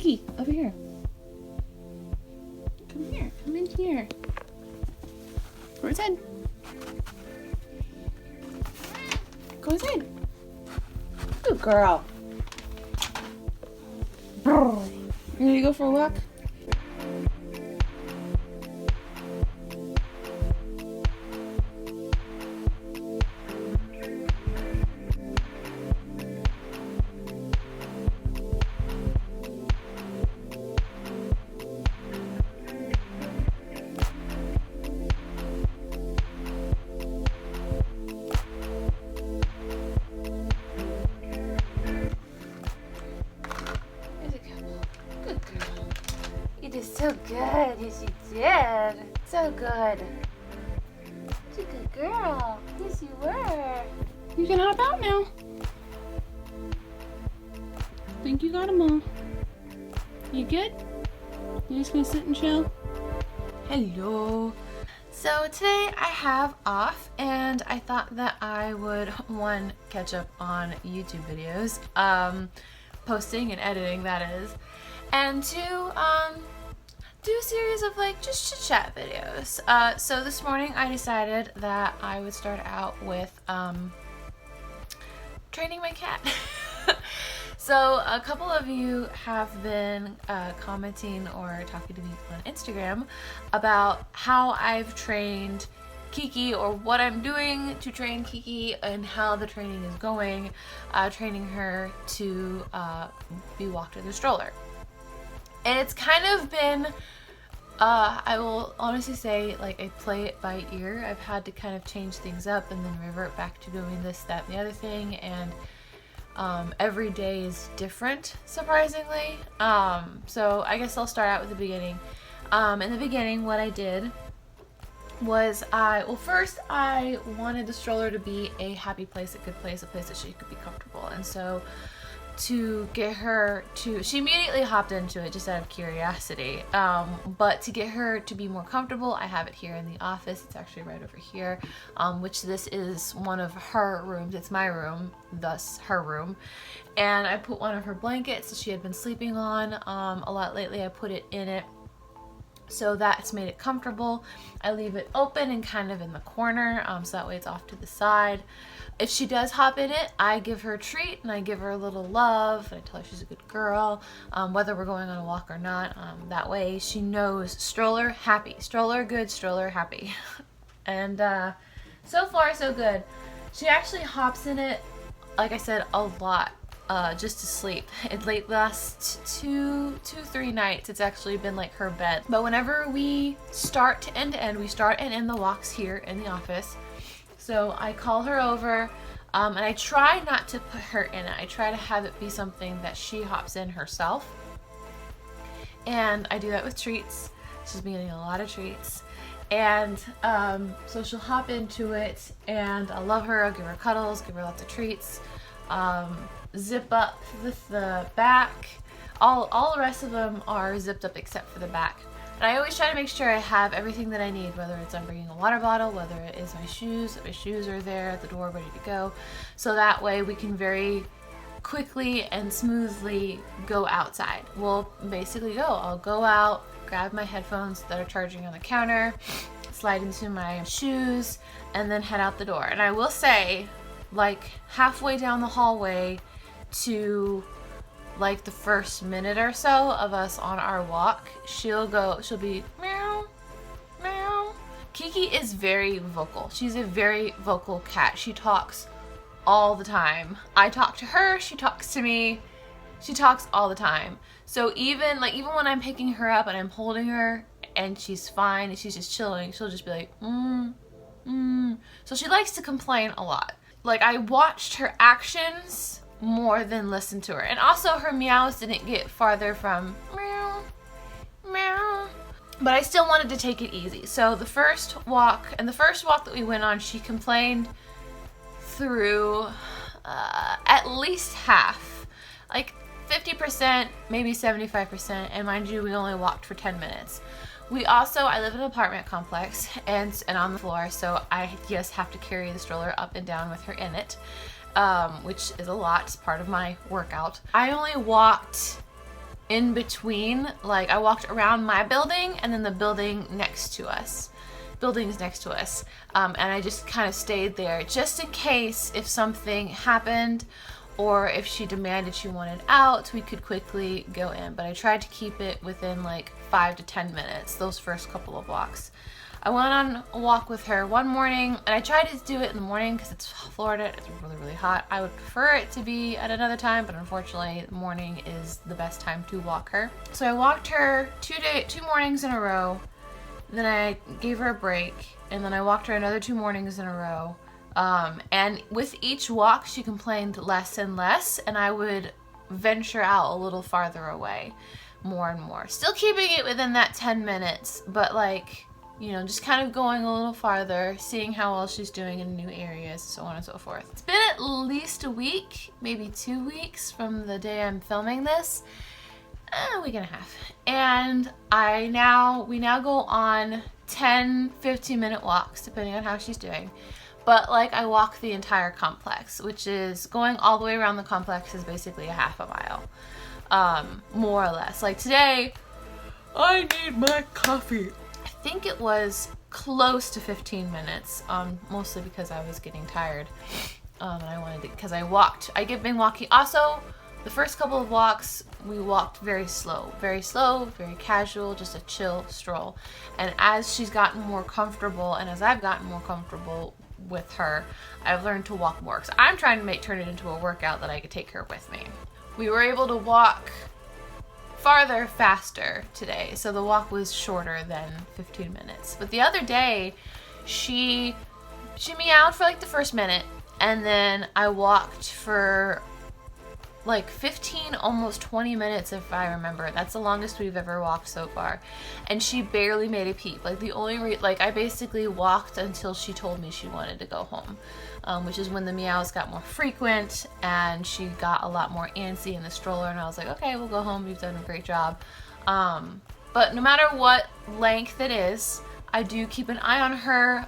Kiki, over here. Come here. Come in here. Go inside. Go inside. Good girl. You ready to go for a walk? You did so good. Yes, you did. So good. You're a good girl. Yes, you were. You can hop out now. Think you got them all. You good? You just gonna sit and chill? Hello. So today I have off and I thought that I would, one, catch up on YouTube videos, posting and editing that is, and two, do a series of like just chit chat videos. So this morning I decided that I would start out with training my cat. So a couple of you have been commenting or talking to me on Instagram about how I've trained Kiki or what I'm doing to train Kiki and how the training is going, training her to be walked in the stroller. And it's kind of been, I will honestly say, like, I play it by ear. I've had to kind of change things up and then revert back to doing this, that, and the other thing, and every day is different, surprisingly. So I guess I'll start out with the beginning. In the beginning, what I did was first I wanted the stroller to be a happy place, a good place, a place that she could be comfortable. And so to get her to, she immediately hopped into it just out of curiosity. But to get her to be more comfortable, I have it here in the office. It's actually right over here, which this is one of her rooms. It's my room, thus her room. And I put one of her blankets that she had been sleeping on a lot lately. I put it in it. So that's made it comfortable. I leave it open and kind of in the corner, so that way it's off to the side. If she does hop in it, I give her a treat and I give her a little love. And I tell her she's a good girl, whether we're going on a walk or not. That way she knows stroller happy, stroller good, stroller happy. And so far so good. She actually hops in it, like I said, a lot. Just to sleep. It last two, 3 nights. It's actually been like her bed. But whenever we start to end, we start and end the walks here in the office. So I call her over, and I try not to put her in it. I try to have it be something that she hops in herself. And I do that with treats. She's been getting a lot of treats. And so she'll hop into it, and I love her. I'll give her cuddles, give her lots of treats. Zip up with the back. All the rest of them are zipped up except for the back. And I always try to make sure I have everything that I need, whether it's I'm bringing a water bottle, whether it is my shoes, that my shoes are there at the door ready to go. So that way we can very quickly and smoothly go outside. We'll basically go. I'll go out, grab my headphones that are charging on the counter, slide into my shoes, and then head out the door. And I will say, like halfway down the hallway to like the first minute or so of us on our walk, she'll be meow, meow. Kiki is very vocal. She's a very vocal cat. She talks all the time. I talk to her, she talks to me. She talks all the time. So even when I'm picking her up and I'm holding her and she's fine and she's just chilling, she'll just be like, So she likes to complain a lot. Like, I watched her actions more than listened to her. And also her meows didn't get farther from meow, meow. But I still wanted to take it easy. So the first walk that we went on, she complained through at least half. Like 50%, maybe 75%. And mind you, we only walked for 10 minutes. I live in an apartment complex and on the floor, so I just have to carry the stroller up and down with her in it, which is a lot. It's part of my workout. I only walked in between, like I walked around my building and then the buildings next to us. And I just kind of stayed there just in case if something happened or if she demanded she wanted out, we could quickly go in. But I tried to keep it within like 5 to 10 minutes, those first couple of walks. I went on a walk with her one morning, and I tried to do it in the morning because it's Florida, it's really, really hot. I would prefer it to be at another time, but unfortunately, the morning is the best time to walk her. So I walked her 2 mornings in a row, then I gave her a break, and then I walked her another 2 mornings in a row. And with each walk, she complained less and less, and I would venture out a little farther away, more and more. Still keeping it within that 10 minutes, but like, you know, just kind of going a little farther, seeing how well she's doing in new areas, so on and so forth. It's been at least a week, maybe 2 weeks from the day I'm filming this. A week and a half. And we now go on 10, 15-minute walks, depending on how she's doing. But like I walk the entire complex, which is going all the way around the complex is basically a half a mile, more or less. Like today, I need my coffee. I think it was close to 15 minutes, mostly because I was getting tired, and I wanted to, because I've been walking. Also, the first couple of walks, we walked very slow, very casual, just a chill stroll. And as she's gotten more comfortable, and as I've gotten more comfortable with her, I've learned to walk more. So I'm trying to turn it into a workout that I could take her with me. We were able to walk farther, faster today, so the walk was shorter than 15 minutes. But the other day, she meowed for like the first minute, and then I walked for like 15, almost 20 minutes if I remember. That's the longest we've ever walked so far. And she barely made a peep. Like the only I basically walked until she told me she wanted to go home, which is when the meows got more frequent and she got a lot more antsy in the stroller, and I was like, okay, we'll go home, you've done a great job. But no matter what length it is, I do keep an eye on her.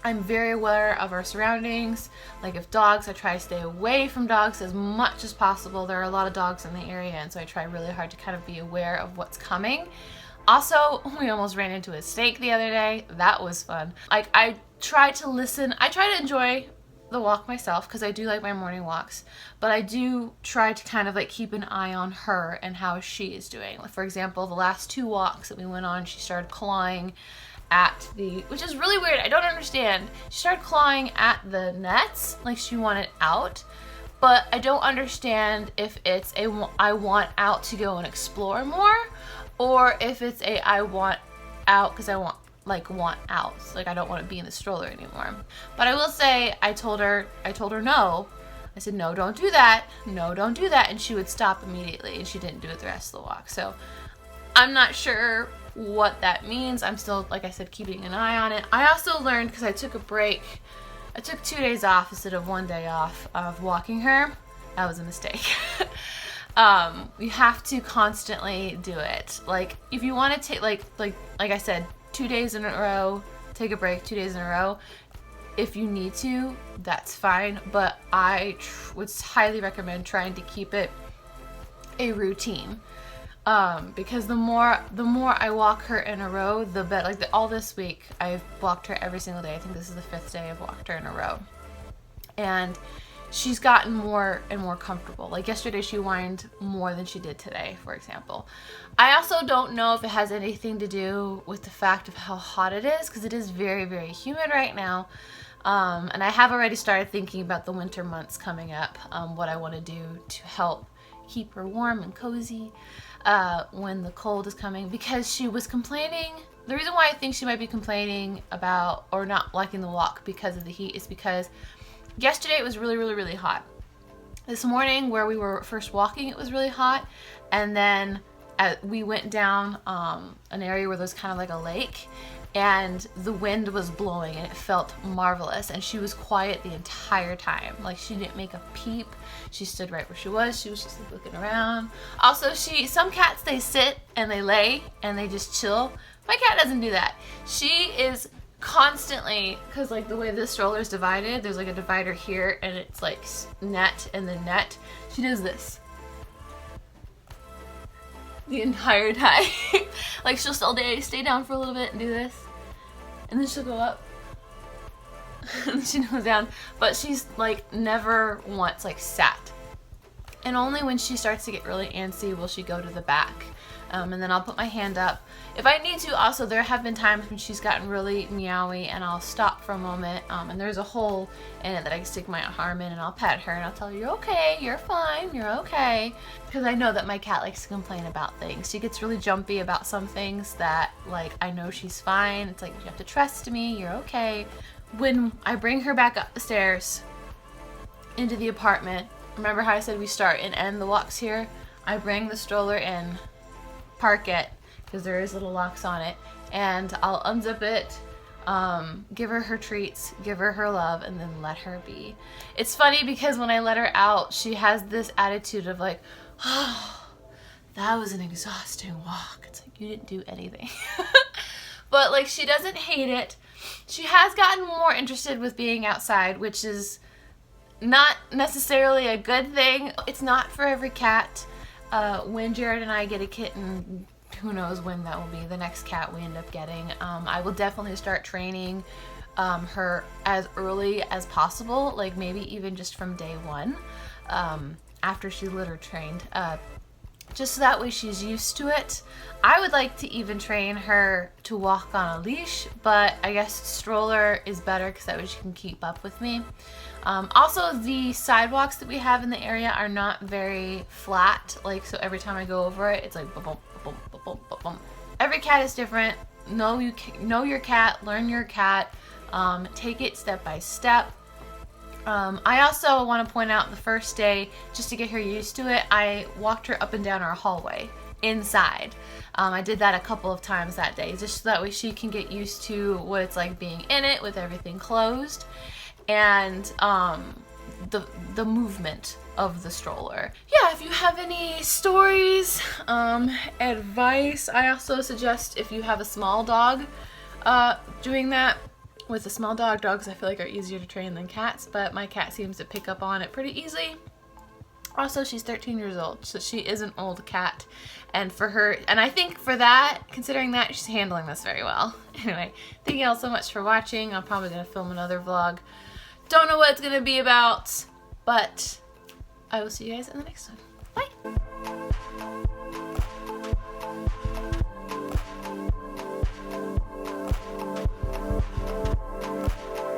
I'm very aware of our surroundings. Like if dogs, I try to stay away from dogs as much as possible. There are a lot of dogs in the area, and so I try really hard to kind of be aware of what's coming. Also, we almost ran into a snake the other day. That was fun. Like I try to listen. I try to enjoy the walk myself because I do like my morning walks, but I do try to kind of like keep an eye on her and how she is doing. Like for example, the last 2 walks that we went on, she started clawing at which is really weird. I don't understand. She started clawing at the nets like she wanted out, but I don't understand if it's I want out to go and explore more, or if it's I want out because I want out. Like I don't want to be in the stroller anymore. But I will say I told her no. I said, no, don't do that. No, don't do that. And she would stop immediately, and she didn't do it the rest of the walk. So I'm not sure what that means. I'm still, like I said, keeping an eye on it. I also learned, because I took a break, I took 2 days off instead of 1 day off of walking her. That was a mistake. You have to constantly do it. Like if you want to take like I said, 2 days in a row, take a break, 2 days in a row. If you need to, that's fine, but I would highly recommend trying to keep it a routine. Because the more I walk her in a row, the better. Like all this week, I've walked her every single day. I think this is the 5th day I've walked her in a row, and she's gotten more and more comfortable. Like yesterday, she whined more than she did today, for example. I also don't know if it has anything to do with the fact of how hot it is, because it is very, very humid right now. And I have already started thinking about the winter months coming up, what I want to do to help keep her warm and cozy when the cold is coming, because she was complaining. The reason why I think she might be complaining about or not liking the walk because of the heat is because yesterday it was really, really, really hot. This morning where we were first walking, it was really hot, and then we went down an area where there's kind of like a lake, and the wind was blowing and it felt marvelous, and she was quiet the entire time. Like she didn't make a peep. She stood right where she was just like looking around. Also, some cats, they sit and they lay and they just chill. My cat doesn't do that. She is constantly, because like the way this stroller is divided, there's like a divider here and it's like net and then net. She does this. the entire time. Like she'll still stay down for a little bit and do this, and then she'll go up, and then she goes down. But she's like never once like sat. And only when she starts to get really antsy will she go to the back. And then I'll put my hand up. If I need to, also, there have been times when she's gotten really meowy and I'll stop for a moment. And there's a hole in it that I can stick my arm in and I'll pet her and I'll tell her, you're okay, you're fine, you're okay. Because I know that my cat likes to complain about things. She gets really jumpy about some things that, like, I know she's fine. It's like, you have to trust me, you're okay. When I bring her back up the stairs into the apartment, remember how I said we start and end the walks here? I bring the stroller in, park it, because there is little locks on it, and I'll unzip it, give her her treats, give her her love, and then let her be. It's funny because when I let her out, she has this attitude of like, oh, that was an exhausting walk. It's like, you didn't do anything. But like, she doesn't hate it. She has gotten more interested with being outside, which is not necessarily a good thing. It's not for every cat. When Jared and I get a kitten, who knows when that will be, the next cat we end up getting, I will definitely start training her as early as possible, like maybe even just from day one, after she's litter trained, just so that way she's used to it. I would like to even train her to walk on a leash, but I guess stroller is better because that way she can keep up with me. Also, the sidewalks that we have in the area are not very flat, like, so every time I go over it, it's like bump, bump, bump, bump, bump, bump. Every cat is different. Know your cat, learn your cat, take it step by step. I also want to point out the first day, just to get her used to it, I walked her up and down our hallway inside. I did that a couple of times that day, just so that way she can get used to what it's like being in it with everything closed, and the movement of the stroller. Yeah, if you have any stories, advice, I also suggest if you have a small dog, doing that. With a small dog, dogs I feel like are easier to train than cats, but my cat seems to pick up on it pretty easily. Also, she's 13 years old, so she is an old cat, and for her, and I think for that, considering that, she's handling this very well. Anyway, thank you all so much for watching. I'm probably going to film another vlog. Don't know what it's going to be about, but I will see you guys in the next one. Bye!